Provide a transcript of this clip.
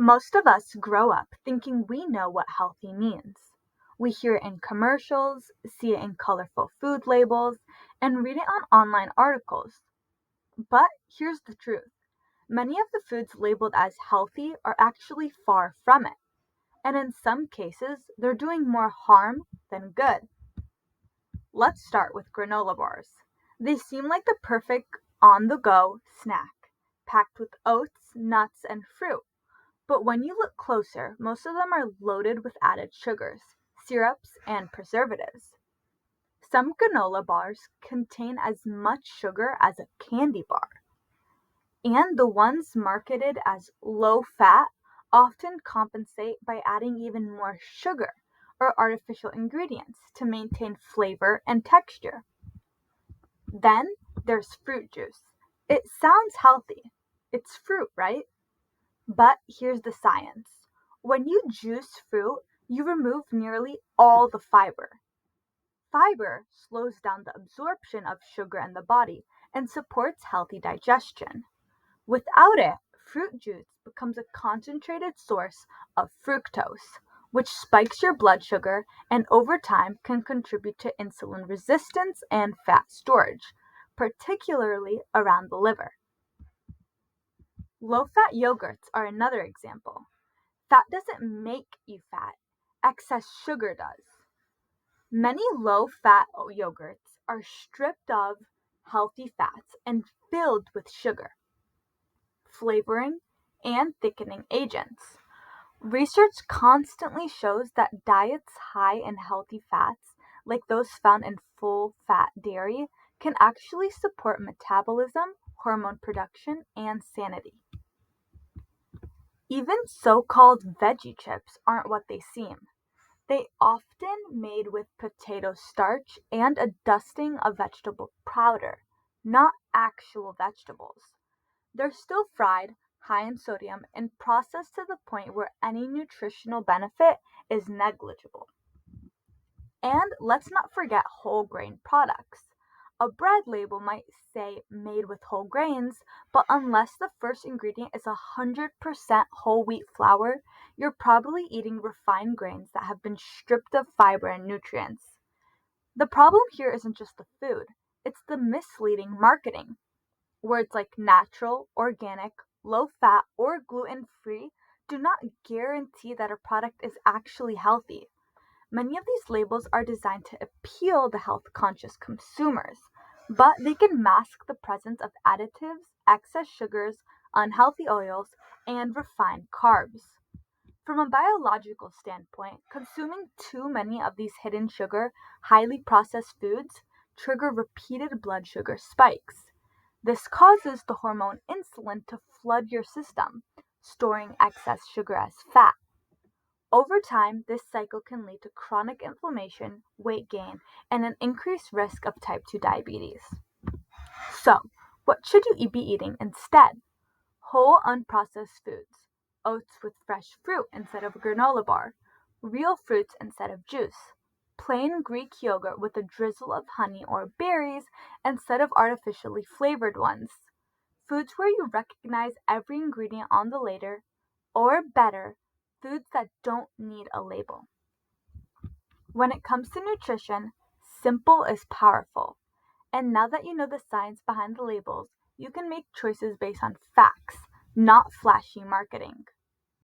Most of us grow up thinking we know what healthy means. We hear it in commercials, see it in colorful food labels, and read it on online articles. But here's the truth. Many of the foods labeled as healthy are actually far from it, and in some cases, they're doing more harm than good. Let's start with granola bars. They seem like the perfect on the go snack, packed with oats, nuts, and fruit. But when you look closer, most of them are loaded with added sugars, syrups, and preservatives. Some granola bars contain as much sugar as a candy bar, and the ones marketed as low fat often compensate by adding even more sugar or artificial ingredients to maintain flavor and texture. Then there's fruit juice. It sounds healthy. It's fruit, right? But here's the science. When you juice fruit, you remove nearly all the fiber. Fiber slows down the absorption of sugar in the body and supports healthy digestion. Without it, fruit juice becomes a concentrated source of fructose, which spikes your blood sugar and over time can contribute to insulin resistance and fat storage, particularly around the liver. Low fat yogurts are another example. Fat doesn't make you fat, excess sugar does. Many low fat yogurts are stripped of healthy fats and filled with sugar, flavoring, and thickening agents. Research constantly shows that diets high in healthy fats, like those found in full fat dairy, can actually support metabolism, hormone production, and sanity. Even so-called veggie chips aren't what they seem. They often made with potato starch and a dusting of vegetable powder, not actual vegetables. They're still fried, high in sodium, and processed to the point where any nutritional benefit is negligible. And let's not forget whole grain products. A bread label might say made with whole grains, but unless the first ingredient is 100% whole wheat flour, you're probably eating refined grains that have been stripped of fiber and nutrients. The problem here isn't just the food, it's the misleading marketing. Words like natural, organic, low fat, or gluten free do not guarantee that a product is actually healthy. Many of these labels are designed to appeal to health conscious consumers, but they can mask the presence of additives, excess sugars, unhealthy oils, and refined carbs. From a biological standpoint, consuming too many of these hidden sugar, highly processed foods trigger repeated blood sugar spikes. This causes the hormone insulin to flood your system, storing excess sugar as fat. Over time, this cycle can lead to chronic inflammation, weight gain, and an increased risk of type 2 diabetes. So, what should you be eating instead? Whole unprocessed foods, oats with fresh fruit instead of a granola bar, real fruits instead of juice, plain Greek yogurt with a drizzle of honey or berries instead of artificially flavored ones, foods where you recognize every ingredient on the label, or better, foods that don't need a label. When it comes to nutrition, simple is powerful. And now that you know the science behind the labels, you can make choices based on facts, not flashy marketing.